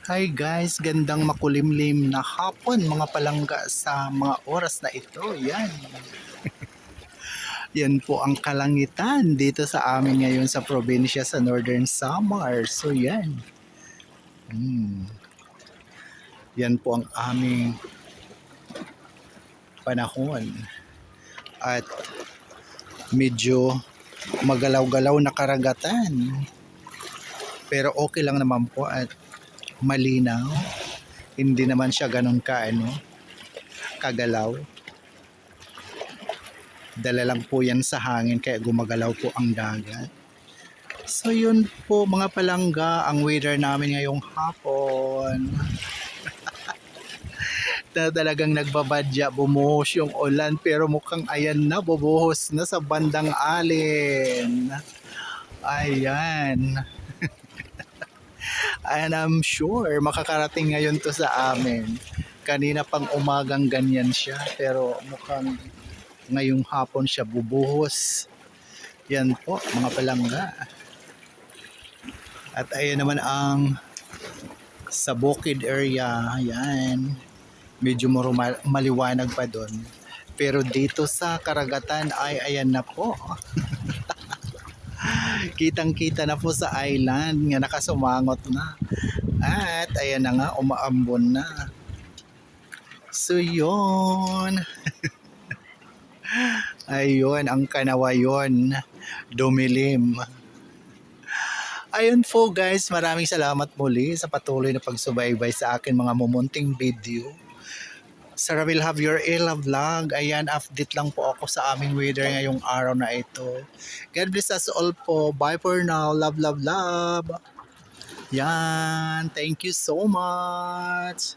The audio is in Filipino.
Hi guys, gandang makulimlim na hapon mga palangga sa mga oras na ito. Yan po ang kalangitan dito sa amin ngayon sa probinsya sa Northern Samar. So yan. Hmm. Yan po ang aming panahon. At medyo magalaw-galaw na karagatan. Pero okay lang naman po at malinaw. Hindi naman siya ganun kagalaw. Dala lang po yan sa hangin kaya gumagalaw po ang dagat. So yun po mga palangga, ang weather namin ngayong hapon. Na talagang nagbabadya, bumuhos yung ulan pero mukhang ayan na, bubuhos na sa bandang alin. Ayan. And I'm sure makakarating ngayon to sa amin. Kanina pang umagang ganyan siya pero mukhang ngayong hapon siya bubuhos. Yan po mga palangga. At ayan naman ang sa Bukid area. Ayan. Medyo maliwanag pa doon. Pero dito sa karagatan ay ayan na po. Kitang-kita na po sa island nga nakasumangot na. At ayan na nga, umaambon na. So yun. Ayun, ang kanawayon. Dumilim. Ayun po guys, maraming salamat muli sa patuloy na pagsubaybay sa akin mga mumunting video. Sarah will have your love vlog. Ayan, update lang po ako sa aming weather ngayong araw na ito. God bless us all po. Bye for now. Love, love, love. Yan. Thank you so much.